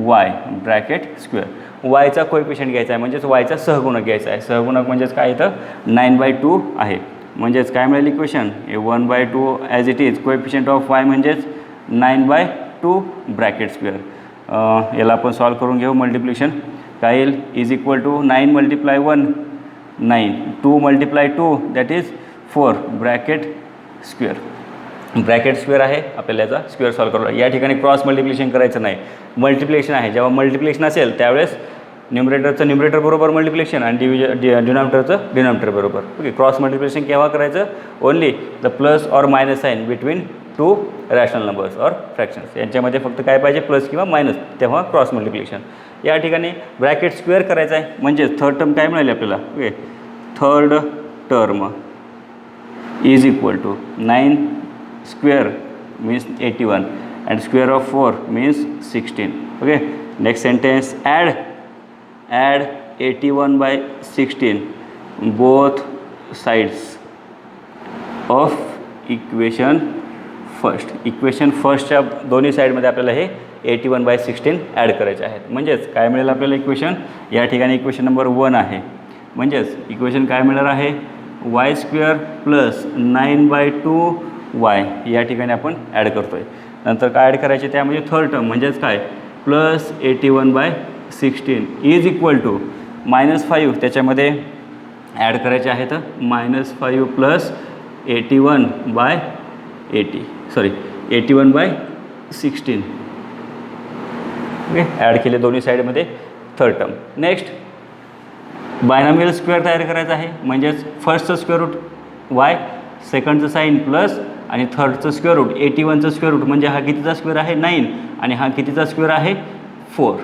y bracket square. वायचा कोइफिशियंट घ्यायचा आहे म्हणजेच वायचा सहगुणक घ्यायचा आहे. सहगुणक म्हणजेच काय इथं 9/2 आहे म्हणजेच काय मिळेल इक्वेशन हे 1/2 as it is coefficient of y म्हणजेच 9/2 ब्रॅकेट स्क्वेअर. याला आपण सॉल्व करून घेऊ मल्टिप्लिकेशन. काय येईल is equal to 9 multiply 1 9 2 multiply 2 that is 4 bracket square आहे आपल्याला याचा स्क्वेअर सॉल्व करू. या ठिकाणी क्रॉस मल्टिप्लिकेशन करायचं नाही, मल्टिप्लिकेशन आहे. जेव्हा मल्टिप्लिकेशन असेल त्यावेळेस न्युमरेटरचं न्युमरेटर बरोबर मल्टिप्लिकेशन आणि डिनॉमिनेटरचं डिनॉमिनेटर बरोबर. ओके, क्रॉस मल्टिप्लिकेशन केव्हा करायचं? Only the plus or minus sign between two rational numbers or fractions. यांच्यामध्ये फक्त काय पाहिजे? प्लस किंवा मायनस, तेव्हा क्रॉस मल्टिप्लिकेशन. या ठिकाणी ब्रॅकेट स्क्वेअर करायचं आहे म्हणजे थर्ड टर्म काय मिळाली आपल्याला? Okay, third term is equal to 9 square means 81 and square of 4 means 16. Okay, next sentence add 81/16 both sides of equation फर्स्टच्या दोन्ही साईडमध्ये आपल्याला हे 81/16 ॲड करायचे आहेत. म्हणजेच काय मिळेल आपल्याला इक्वेशन? या ठिकाणी इक्वेशन नंबर 1 आहे. म्हणजेच इक्वेशन काय मिळणार आहे? y² प्लस 9/2y या ठिकाणी आपण ॲड करतो आहे. नंतर काय ॲड करायचे? त्यामध्ये थर्ड टर्म म्हणजेच काय? प्लस 81/16 इज इक्वल टू -5 त्याच्यामध्ये ॲड करायचे आहेत. -5 प्लस 81/16. ओके, ॲड केले दोन्ही साईडमध्ये third term. Next binomial square तयार करायचा आहे. म्हणजेच फर्स्टचं स्क्वेअर रूट y, सेकंडचं साईन प्लस आणि थर्डचं स्क्वेअर रूट 81चं स्क्वेअर रूट म्हणजे हा कितीचा स्क्वेअर आहे? 9 आणि हा कितीचा स्क्वेअर आहे? 4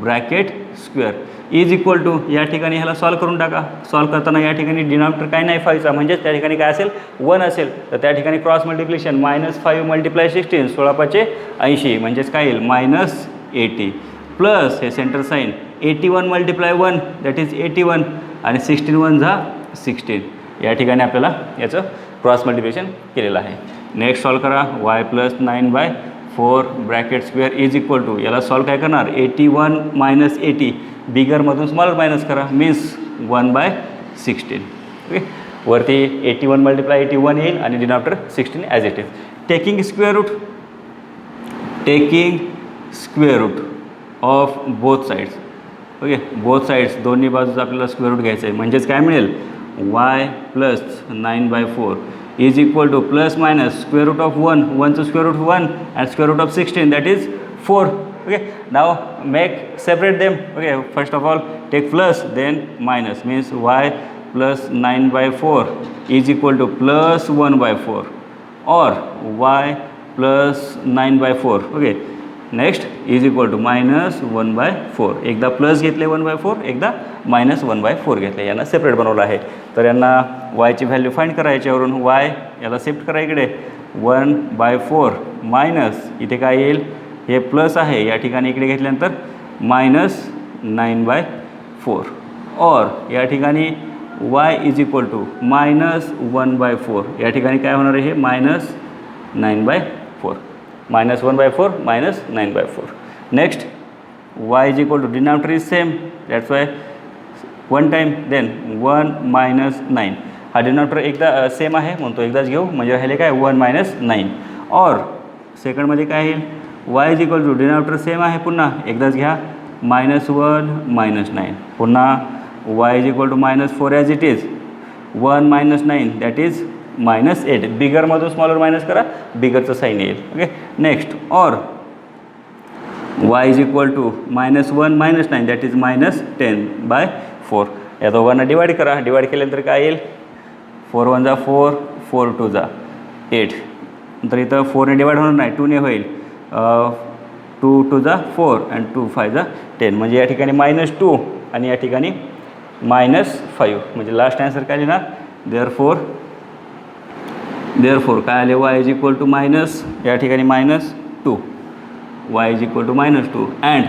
bracket square is equal to या ठिकाणी ह्याला सॉल्व करून टाका. सॉल्व करताना या ठिकाणी डिनॉमिनेटर काय नाही 5चा म्हणजेच त्या ठिकाणी काय असेल? 1 असेल. तर त्या ठिकाणी क्रॉस मल्टिप्लिकेशन -5 मल्टिप्लाय 16 16/80 म्हणजेच काय येईल? -80 प्लस हे center sign 81 multiply 1 that is 81 आणि 16 1 जा 16. या ठिकाणी आपल्याला याचं क्रॉस मल्टिप्लिकेशन केलेलं आहे. नेक्स्ट सॉल्व करा. y plus 9/4 bracket square is equal to याला सॉल्व काय करणार? 81 - 80 बिगरमधून स्मॉलर मायनस करा मीन्स 1/16. ओके, वरती 81 मल्टिप्लाय 81 येईल आणि denominator 16 as it is. Taking square root of both sides. Okay, both sides दोन्ही बाजूचा आपल्याला स्क्वेअर रूट घ्यायचं आहे. म्हणजेच काय मिळेल? y plus 9/4 is equal to plus minus square root of 1 1चं square root 1 and square root of 16 that is 4. Okay, now separate them. Okay, first of all take plus then minus means y plus 9/4 is equal to plus 1/4 or y plus 9/4. Okay, next is equal to minus 1/4. एकदा प्लस घेतले 1/4, एकदा मायनस 1/4 घेतले. यांना सेपरेट बनवलं आहे. तर यांना yची व्हॅल्यू फाइंड करा. याच्यावरून y याला शिफ्ट करा इकडे 1/4 मायनस इथे काय येईल? हे प्लस आहे या ठिकाणी इकडे घेतल्यानंतर -9/4 और या ठिकाणी y इज इक्वल टू -1/4 या ठिकाणी काय होणार आहे? हे -9/4 -1/4 -9/4. Next y is equal to denominator is same that's y 1 time then 1 - 9. हा डिनॉमिनेटर एकदा सेम आहे म्हणून तो एकदाच घेऊ म्हणजे राहिले काय? 1 - 9 और सेकंडमध्ये काय येईल? y is equal to denominator same आहे पुन्हा एकदाच घ्या -1 - 9. पुन्हा y is equal to -4 as it is 1 - 9 that is -8. बिगरमधून स्मॉलर मायनस करा, बिगरचं साईन येईल. ओके, नेक्स्ट और y is equal to -1 - 9 that is -10/4. या दोघांना डिवाईड करा. डिवाईड केल्यानंतर काय येईल? 4 1 जा 4 4 2 जा 8. नंतर इथं 4ने डिवाईड होणार नाही, 2ने होईल. 2 2 जा 4 अँड 2 5 जा 10 म्हणजे या ठिकाणी -2 आणि या ठिकाणी -5 म्हणजे लास्ट आन्सर काय लिहिणार? देअरफोर काय आले? y is equal to minus या ठिकाणी -2 y इज इक्वल टू -2 अँड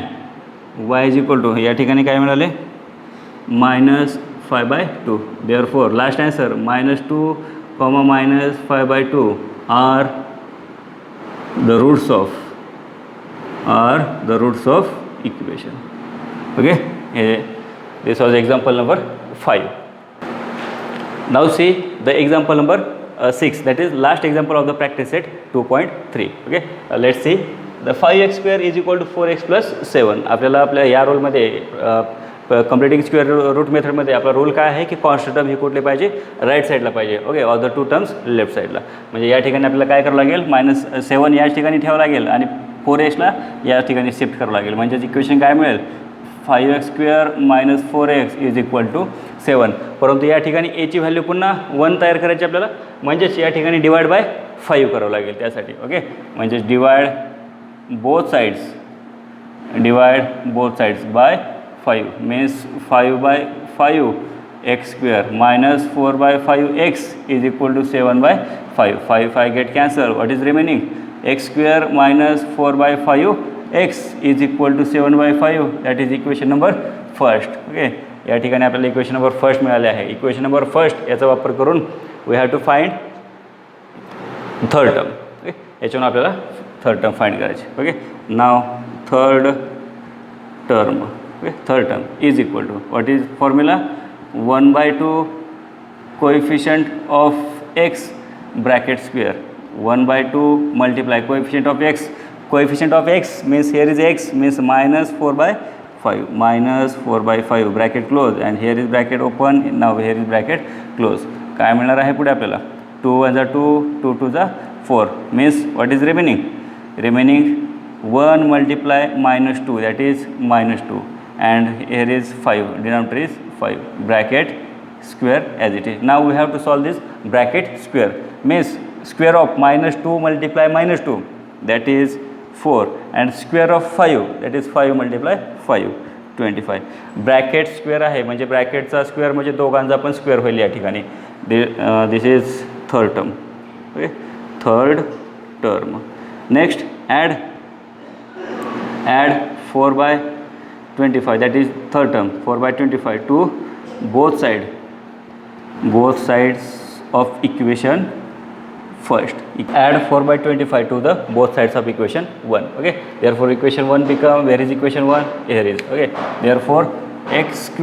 y इज इक्वल टू या ठिकाणी काय मिळाले? -5/2. Therefore last answer -2, -5/2 are the roots of equation. Okay, this was example number 5. Now see the example number 6, that is last example of the practice set 2.3. Okay, let's see the 5x² is equal to 4x+7. आपल्याला आपल्या या रोलमध्ये कम्प्लिटिंग स्क्वेअर रूट मेथडमध्ये आपला रोल काय आहे की कॉन्स्टंट टर्म ही कुठले पाहिजे, राईट साईडला पाहिजे. Okay, all the 2 terms left साईडला. म्हणजे या ठिकाणी आपल्याला काय करावं लागेल, -7 या ठिकाणी ठेवावं लागेल आणि 4xला या ठिकाणी शिफ्ट करावं लागेल. म्हणजेच इक्वेशन काय मिळेल, 5x² - 4x is equal to 7. परंतु या ठिकाणी एची व्हॅल्यू पुन्हा 1 तयार करायची आपल्याला, म्हणजेच या ठिकाणी डिवाइड बाय 5 करावं लागेल त्यासाठी. ओके, म्हणजेच divide both sides by 5 means 5/5 x² minus 4/5 x is equal to 7/5. 5 get cancelled. What is remaining? x² minus 4/5 x is equal to 7/5. That is equation number first. Okay, या ठिकाणी आपल्याला इक्वेशन नंबर फर्स्ट मिळाले आहे. इक्वेशन नंबर फर्स्ट याचा वापर करून we have to find third term. Okay, याच्यावरून आपल्याला थर्ड टर्म फाइंड करायची. Okay, now third term. Okay, third term is equal to, what is formula, 1/2 coefficient of x bracket square, 1/2 multiply coefficient of x. Coefficient of x means here is x means -4/5 bracket close, and here is bracket open, now here is bracket close. काय मिळणार आहे पुढे आपल्याला, 2 × 2 2 2 4 means what is remaining 1 multiply -2, that is -2, and here is 5, denominator is 5, bracket square as it is. Now we have to solve this bracket square, means square of -2 multiply -2, that is 4, and square of 5, that is 5 multiply 5, 25. Bracket square आहे, म्हणजे ब्रॅकेटचा स्क्वेअर म्हणजे दोघांचा पण स्क्वेअर होईल या ठिकाणी. This is third term. Okay, third term. Next add 4/25, that is third term, 4/25 to both sides of equation first. Add 4/25 to the both sides of equation 1. Okay, therefore equation 1 become, where is equation 1, here is. Okay, therefore x²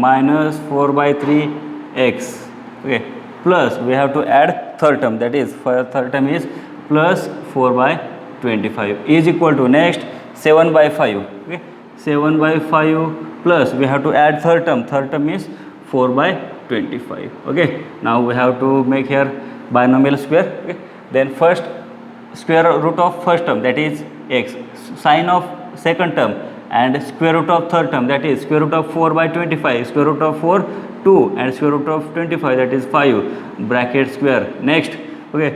minus 4/3x. Okay, plus we have to add third term, that is third term is plus 4/25 is equal to, next 7/5. Okay, 7/5 plus we have to add third term is 4/25. Okay, now we have to make here binomial square. Okay, then first square root of first term, that is x, sine of second term, and square root of third term, that is square root of 4/25, square root of 4 2, and square root of 25, that is 5, bracket square. Next, okay,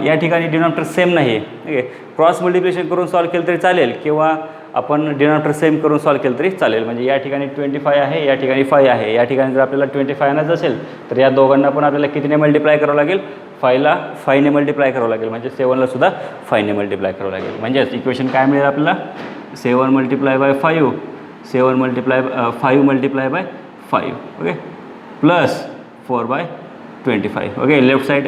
या ठिकाणी डिनॉमिनेटर सेम नाही. ओके, क्रॉस मल्टिप्लिकेशन करून सॉल्व केलं तरी चालेल, किंवा आपण डिनॉमिनेटर सेम करून सॉल्व केलं तरी चालेल. म्हणजे या ठिकाणी 25 आहे, या ठिकाणी 5 आहे. या ठिकाणी जर आपल्याला 25 आणायचं असेल तर या दोघांना पण आपल्याला कितीने मल्टिप्लाय करावं लागेल, 5ला 5ने मल्टिप्लाय करावं लागेल, म्हणजे 7ला सुद्धा 5ने मल्टिप्लाय करावं लागेल. म्हणजेच इक्वेशन काय मिळेल आपल्याला, 7 multiplied by 5, 5 multiplied by 5. Okay, plus 4/25. Okay, left side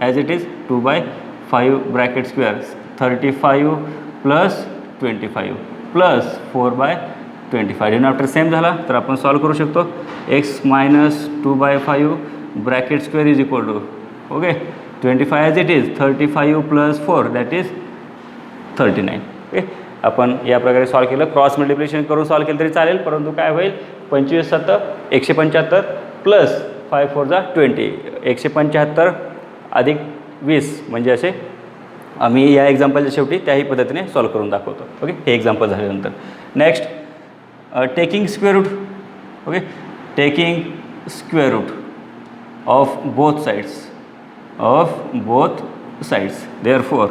as it is 2/5 bracket square, 35 plus 25 plus 4/25. Denominator same झाला तर आपण सॉल्व करू शकतो. x minus 2/5 bracket square is equal to, okay, 25 as it is, 35 plus 4, that is 39. Okay, आपण या प्रकारे सॉल्व केलं. क्रॉस मल्टिप्लिकेशन करून सॉल्व केलं तरी चालेल, परंतु काय होईल, 25 × 7 175 प्लस 5 4 20, 175 अधिक 20, म्हणजे असे आम्ही या एक्झाम्पलच्या शेवटी त्याही पद्धतीने सॉल्व करून दाखवतो. ओके, हे एक्झाम्पल झाल्यानंतर next taking square root. Okay, taking square root of both sides, therefore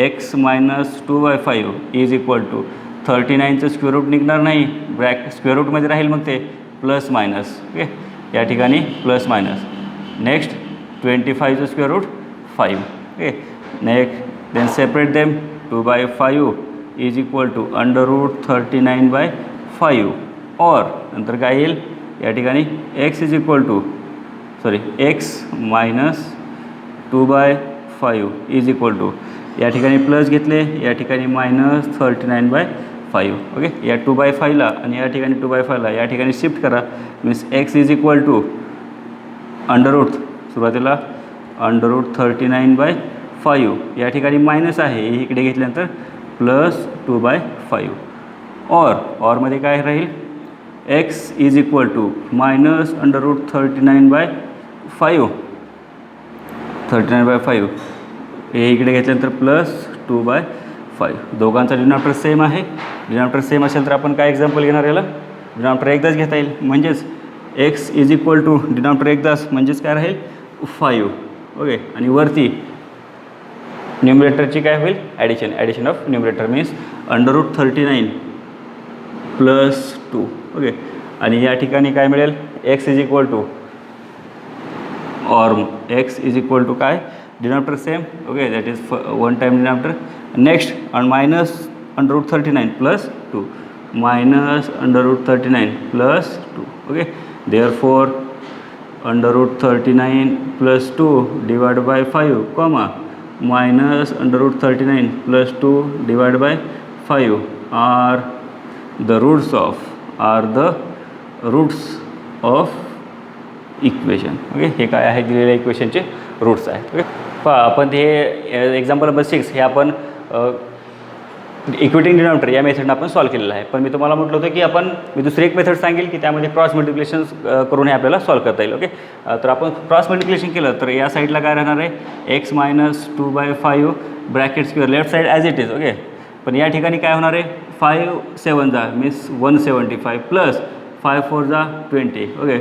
x minus 2/5 is equal to 39चं स्क्वेअर रूट निघणार नाही, स्क्वेअर रूटमध्ये राहील, मग ते प्लस मायनस. ओके, या ठिकाणी प्लस मायनस. नेक्स्ट 25चं square root 5. Okay, next then separate them, 2/5 is equal to √39/5, और नंतर काय येईल या ठिकाणी x is equal to x minus 2/5 is equal to, या ठिकाणी प्लस घेतले, या ठिकाणी -39/5. ओके, या 2/5ला आणि या ठिकाणी 2/5ला या ठिकाणी शिफ्ट करा, means x is equal to under root, सुरुवातीला √39/5, या ठिकाणी मायनस आहे, इकडे घेतल्यानंतर +2/5 ऑरमध्ये काय राहील x इज इक्वल टू -√39/5 39/5 हे इकडे घेतल्यानंतर +2/5 दोघांचा डिनॉमिनेटर सेम आहे. डिनॉमिनेटर सेम असेल तर आपण काय एक्झाम्पल घेणार याला डिनॉमिनेटर एकदाच घेता येईल म्हणजेच x is equal to denominator एकदाच म्हणजेच काय राहील 5 ओके आणि वरती न्यूमरेटरची काय होईल addition of numerator means √39 + 2 okay आणि या ठिकाणी काय मिळेल x is equal to x is equal to काय denominator same okay that is one time denominator next आणि -√39 + 2 -√39 + 2 okay therefore √39 + 2 divided by 5 comma -√39 + 2 divided by 5 are the roots of equation okay हे काय आहे दिलेल्या इक्वेशनचे रूट्स आहेत ओके पहा आपण हे एक्झाम्पल नंबर 6 हे आपण इक्वेटिंग डिनॉमिनेटर या मेथडनं आपण सॉल्व केलेलं आहे. पण मी तुम्हाला म्हटलं होतं की मी दुसरी एक मेथड सांगेल की त्यामध्ये क्रॉस मल्टिप्लिकेशन करून हे आपल्याला सॉल्व करता येईल ओके तर आपण क्रॉस मल्टिप्लिकेशन केलं तर या साईडला काय राहणार आहे x - 2/5 bracket square left side as it is okay पण या ठिकाणी काय होणार आहे 5 7 means 175 plus 5 4 20 okay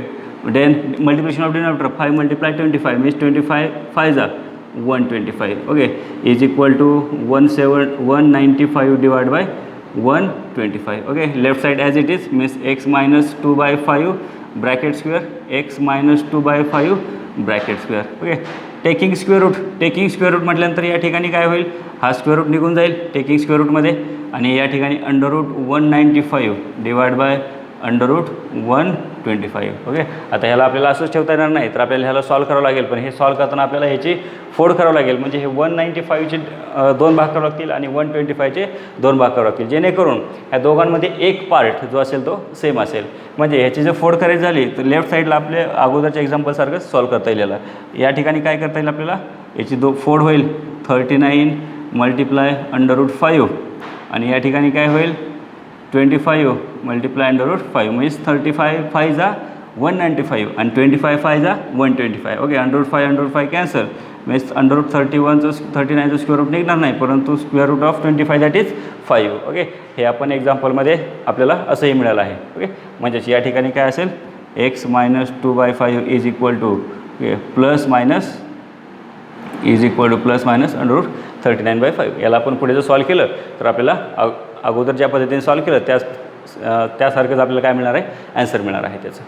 then multiplication of denominator 5 × 25 means 25 5 125 okay is equal to 195 divide by 125 okay left side as it is means x - 2/5 bracket square x - 2/5 bracket square okay taking square root म्हटल्यानंतर या ठिकाणी काय होईल हा स्क्वेअर रूट निघून जाईल टेकिंग स्क्वेअर रूटमध्ये आणि या ठिकाणी √195 डिवाइड बाय √125 ओके आता ह्याला आपल्याला असंच ठेवता येणार नाही तर आपल्याला ह्याला सॉल्व करावं लागेल पण हे सॉल्व करताना आपल्याला ह्याची फोड करावं लागेल म्हणजे हे 195चे 2 भाग करावं लागतील आणि 125चे 2 भाग करावं लागतील जेणेकरून ह्या दोघांमध्ये एक पार्ट जो असेल तो सेम असेल म्हणजे ह्याची जर फोड करायची झाली तर लेफ्ट साईडला आपल्या अगोदरच्या एक्झाम्पलसारखं सॉल्व करता येईल याला या ठिकाणी काय करता येईल आपल्याला याची फोड होईल 39 × √5 आणि या ठिकाणी काय होईल 25 × √5 मीन्स 35 5 195 आणि 25 5 125 ओके √5 कॅन्सल मीन्स √39चं स्क्वेअर रूट निघणार नाही परंतु square root of 25 that is 5 okay हे आपण एक्झाम्पलमध्ये आपल्याला असंही मिळालं आहे ओके म्हणजेच या ठिकाणी काय असेल x - 2/5 इज इक्वल टू ±√39/5 याला आपण पुढे जर सॉल्व केलं तर आपल्याला अगोदर ज्या पद्धतीने सॉल्व केलं त्यासारखंच आपल्याला काय मिळणार आहे ॲन्सर मिळणार आहे त्याचं